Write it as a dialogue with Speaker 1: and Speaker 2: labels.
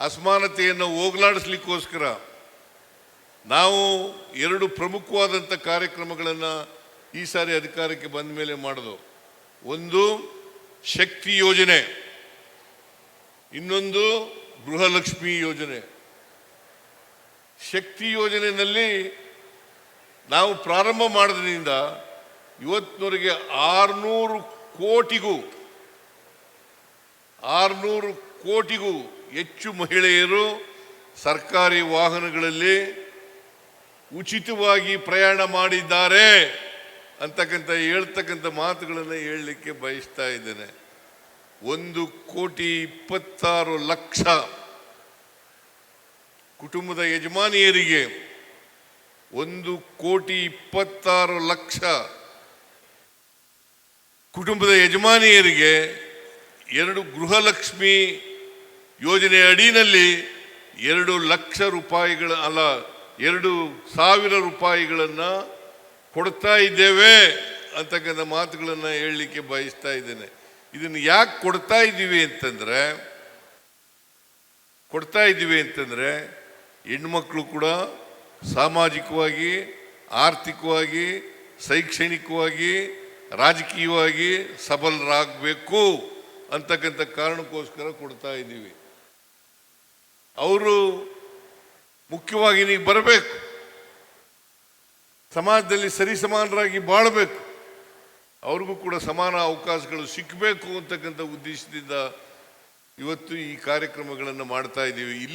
Speaker 1: ಅಸಮಾನತೆಯನ್ನು ಹೋಗಲಾಡಿಸ್ಲಿಕ್ಕೋಸ್ಕರ ನಾವು ಎರಡು ಪ್ರಮುಖವಾದಂಥ ಕಾರ್ಯಕ್ರಮಗಳನ್ನು ಈ ಸಾರಿ ಅಧಿಕಾರಕ್ಕೆ ಬಂದ ಮೇಲೆ ಮಾಡೋದು. ಒಂದು ಶಕ್ತಿ ಯೋಜನೆ, ಇನ್ನೊಂದು ಗೃಹಲಕ್ಷ್ಮಿ ಯೋಜನೆ. ಶಕ್ತಿ ಯೋಜನೆಯಲ್ಲಿ ನಾವು ಪ್ರಾರಂಭ ಮಾಡೋದ್ರಿಂದ ಇವತ್ತಿನವರೆಗೆ 600 ಕೋಟಿಗೂ ಹೆಚ್ಚು ಮಹಿಳೆಯರು ಸರ್ಕಾರಿ ವಾಹನಗಳಲ್ಲಿ ಉಚಿತವಾಗಿ ಪ್ರಯಾಣ ಮಾಡಿದ್ದಾರೆ ಹೇಳ್ತಕ್ಕಂಥ ಮಾತುಗಳನ್ನು ಹೇಳಲಿಕ್ಕೆ ಬಯಸ್ತಾ ಇದ್ದೇನೆ. 1,26,00,000 ಕುಟುಂಬದ ಯಜಮಾನಿಯರಿಗೆ 1,26,00,000 ಕುಟುಂಬದ ಯಜಮಾನಿಯರಿಗೆ 2 ಗೃಹಲಕ್ಷ್ಮಿ ಯೋಜನೆ ಅಡಿನಲ್ಲಿ 2,00,000 ರೂಪಾಯಿಗಳ 2,000 ರೂಪಾಯಿಗಳನ್ನು ಕೊಡ್ತಾ ಇದ್ದೇವೆ ಅಂತಕ್ಕಂಥ ಮಾತುಗಳನ್ನು ಹೇಳಲಿಕ್ಕೆ ಬಯಸ್ತಾ ಇದ್ದೇನೆ. ಇದನ್ನು ಯಾಕೆ ಕೊಡ್ತಾ ಇದ್ದೀವಿ ಅಂತಂದರೆ ಹೆಣ್ಮಕ್ಳು ಕೂಡ ಸಾಮಾಜಿಕವಾಗಿ, ಆರ್ಥಿಕವಾಗಿ, ಶೈಕ್ಷಣಿಕವಾಗಿ, ರಾಜಕೀಯವಾಗಿ ಸಬಲರಾಗಬೇಕು ಅಂತಕ್ಕಂಥ ಕಾರಣಕ್ಕೋಸ್ಕರ ಕೊಡ್ತಾ ಇದ್ದೀವಿ. ಅವರು ಮುಖ್ಯವಾಗಿ ನೀವು ಬರಬೇಕು, ಸಮಾಜದಲ್ಲಿ ಸರಿಸಮಾನರಾಗಿ ಬಾಳಬೇಕು, ಅವ್ರಿಗೂ ಕೂಡ ಸಮಾನ ಅವಕಾಶಗಳು ಸಿಕ್ಕಬೇಕು ಅಂತಕ್ಕಂಥ ಉದ್ದೇಶದಿಂದ ಇವತ್ತು ಈ ಕಾರ್ಯಕ್ರಮಗಳನ್ನು ಮಾಡ್ತಾ ಇದ್ದೀವಿ.